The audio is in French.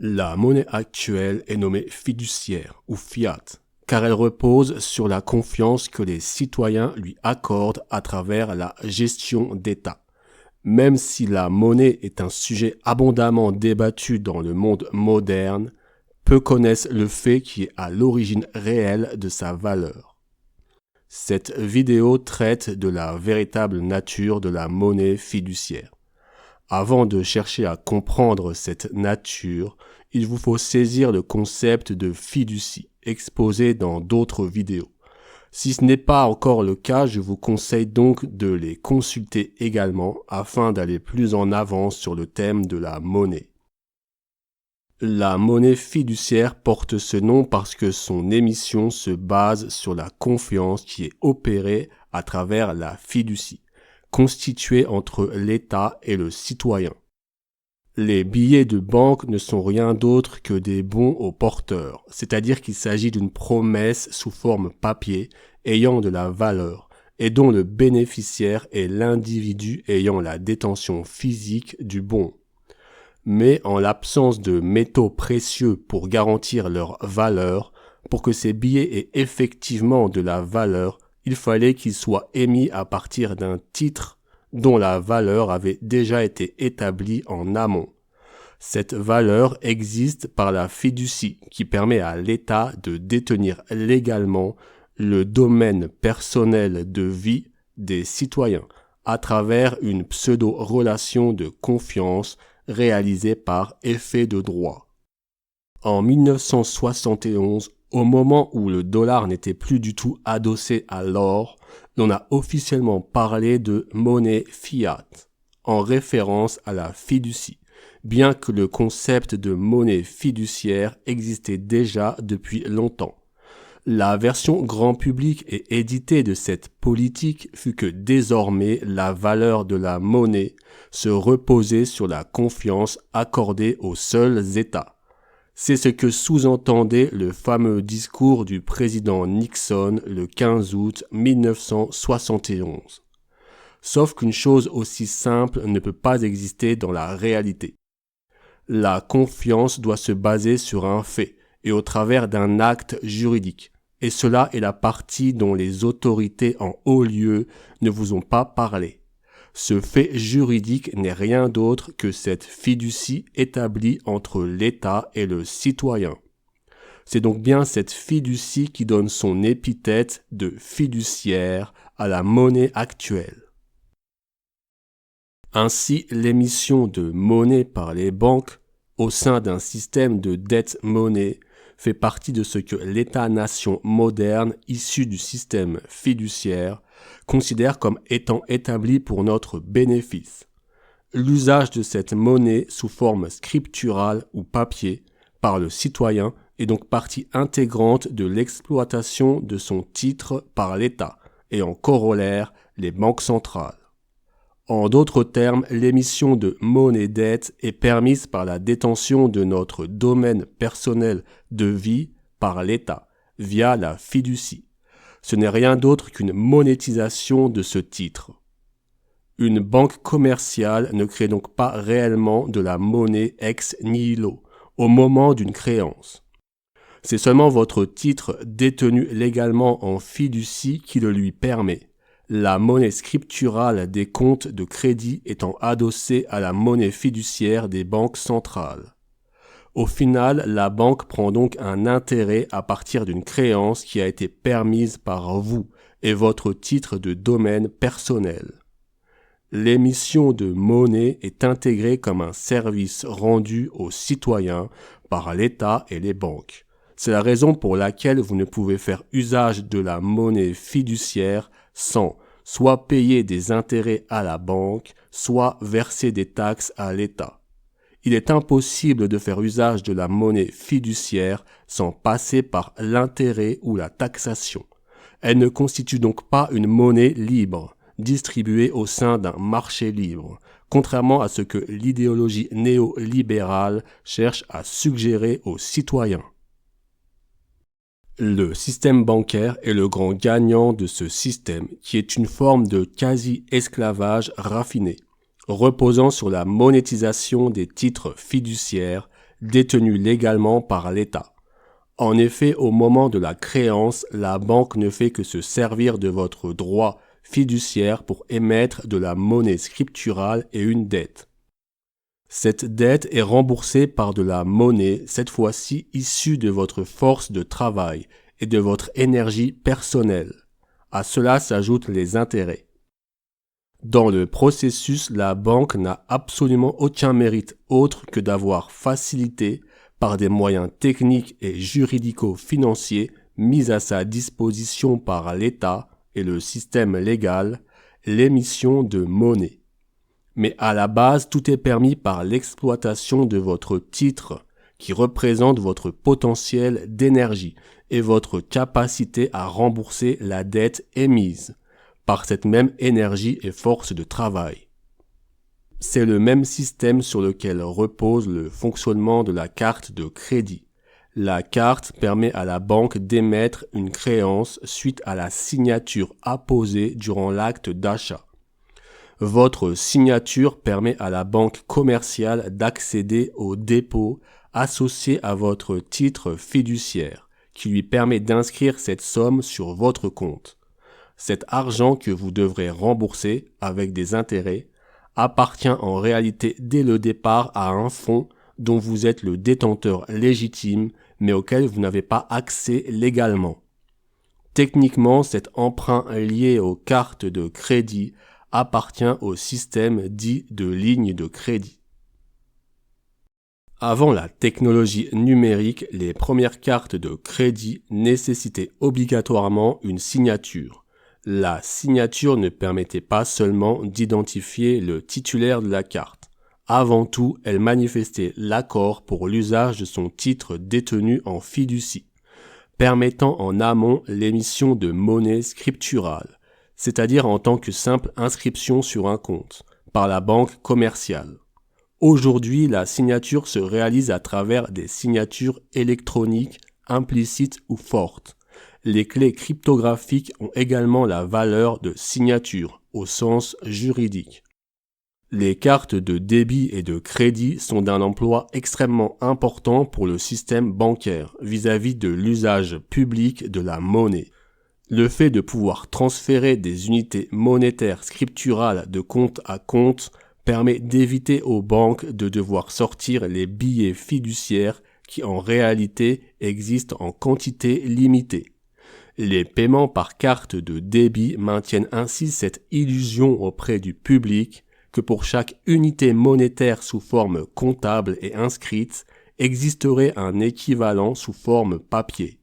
La monnaie actuelle est nommée fiduciaire ou fiat, car elle repose sur la confiance que les citoyens lui accordent à travers la gestion d'État. Même si la monnaie est un sujet abondamment débattu dans le monde moderne, peu connaissent le fait qui est à l'origine réelle de sa valeur. Cette vidéo traite de la véritable nature de la monnaie fiduciaire. Avant de chercher à comprendre cette nature, il vous faut saisir le concept de fiducie, exposé dans d'autres vidéos. Si ce n'est pas encore le cas, je vous conseille donc de les consulter également afin d'aller plus en avance sur le thème de la monnaie. La monnaie fiduciaire porte ce nom parce que son émission se base sur la confiance qui est opérée à travers la fiducie, constituée entre l'État et le citoyen. Les billets de banque ne sont rien d'autre que des bons au porteur, c'est-à-dire qu'il s'agit d'une promesse sous forme papier ayant de la valeur et dont le bénéficiaire est l'individu ayant la détention physique du bon. Mais en l'absence de métaux précieux pour garantir leur valeur, pour que ces billets aient effectivement de la valeur, il fallait qu'ils soient émis à partir d'un titre dont la valeur avait déjà été établie en amont. Cette valeur existe par la fiducie qui permet à l'État de détenir légalement le domaine personnel de vie des citoyens à travers une pseudo-relation de confiance réalisée par effet de droit. En 1971, au moment où le dollar n'était plus du tout adossé à l'or, l'on a officiellement parlé de monnaie fiat, en référence à la fiducie, bien que le concept de monnaie fiduciaire existait déjà depuis longtemps. La version grand public et éditée de cette politique fut que désormais la valeur de la monnaie se reposait sur la confiance accordée aux seuls États. C'est ce que sous-entendait le fameux discours du président Nixon le 15 août 1971. Sauf qu'une chose aussi simple ne peut pas exister dans la réalité. La confiance doit se baser sur un fait et au travers d'un acte juridique. Et cela est la partie dont les autorités en haut lieu ne vous ont pas parlé. Ce fait juridique n'est rien d'autre que cette fiducie établie entre l'État et le citoyen. C'est donc bien cette fiducie qui donne son épithète de fiduciaire à la monnaie actuelle. Ainsi, l'émission de monnaie par les banques au sein d'un système de dette-monnaie fait partie de ce que l'État-nation moderne issu du système fiduciaire considère comme étant établi pour notre bénéfice. L'usage de cette monnaie sous forme scripturale ou papier par le citoyen est donc partie intégrante de l'exploitation de son titre par l'État et en corollaire les banques centrales. En d'autres termes, l'émission de monnaie-dette est permise par la détention de notre domaine personnel de vie par l'État, via la fiducie. Ce n'est rien d'autre qu'une monétisation de ce titre. Une banque commerciale ne crée donc pas réellement de la monnaie ex nihilo au moment d'une créance. C'est seulement votre titre détenu légalement en fiducie qui le lui permet. La monnaie scripturale des comptes de crédit étant adossée à la monnaie fiduciaire des banques centrales. Au final, la banque prend donc un intérêt à partir d'une créance qui a été permise par vous et votre titre de domaine personnel. L'émission de monnaie est intégrée comme un service rendu aux citoyens par l'État et les banques. C'est la raison pour laquelle vous ne pouvez faire usage de la monnaie fiduciaire sans soit payer des intérêts à la banque, soit verser des taxes à l'État. Il est impossible de faire usage de la monnaie fiduciaire sans passer par l'intérêt ou la taxation. Elle ne constitue donc pas une monnaie libre, distribuée au sein d'un marché libre, contrairement à ce que l'idéologie néolibérale cherche à suggérer aux citoyens. Le système bancaire est le grand gagnant de ce système, qui est une forme de quasi-esclavage raffiné, reposant sur la monétisation des titres fiduciaires détenue légalement par l'État. En effet, au moment de la créance, la banque ne fait que se servir de votre droit fiduciaire pour émettre de la monnaie scripturale et une dette. Cette dette est remboursée par de la monnaie, cette fois-ci issue de votre force de travail et de votre énergie personnelle. À cela s'ajoutent les intérêts. Dans le processus, la banque n'a absolument aucun mérite autre que d'avoir facilité, par des moyens techniques et juridico-financiers mis à sa disposition par l'État et le système légal, l'émission de monnaie. Mais à la base, tout est permis par l'exploitation de votre titre, qui représente votre potentiel d'énergie et votre capacité à rembourser la dette émise par cette même énergie et force de travail. C'est le même système sur lequel repose le fonctionnement de la carte de crédit. La carte permet à la banque d'émettre une créance suite à la signature apposée durant l'acte d'achat. Votre signature permet à la banque commerciale d'accéder au dépôt associé à votre titre fiduciaire, qui lui permet d'inscrire cette somme sur votre compte. Cet argent que vous devrez rembourser avec des intérêts appartient en réalité dès le départ à un fonds dont vous êtes le détenteur légitime mais auquel vous n'avez pas accès légalement. Techniquement, cet emprunt lié aux cartes de crédit appartient au système dit de ligne de crédit. Avant la technologie numérique, les premières cartes de crédit nécessitaient obligatoirement une signature. La signature ne permettait pas seulement d'identifier le titulaire de la carte. Avant tout, elle manifestait l'accord pour l'usage de son titre détenu en fiducie, permettant en amont l'émission de monnaie scripturale, c'est-à-dire en tant que simple inscription sur un compte, par la banque commerciale. Aujourd'hui, la signature se réalise à travers des signatures électroniques implicites ou fortes. Les clés cryptographiques ont également la valeur de signature au sens juridique. Les cartes de débit et de crédit sont d'un emploi extrêmement important pour le système bancaire vis-à-vis de l'usage public de la monnaie. Le fait de pouvoir transférer des unités monétaires scripturales de compte à compte permet d'éviter aux banques de devoir sortir les billets fiduciaires qui en réalité existent en quantité limitée. Les paiements par carte de débit maintiennent ainsi cette illusion auprès du public que pour chaque unité monétaire sous forme comptable et inscrite, existerait un équivalent sous forme papier.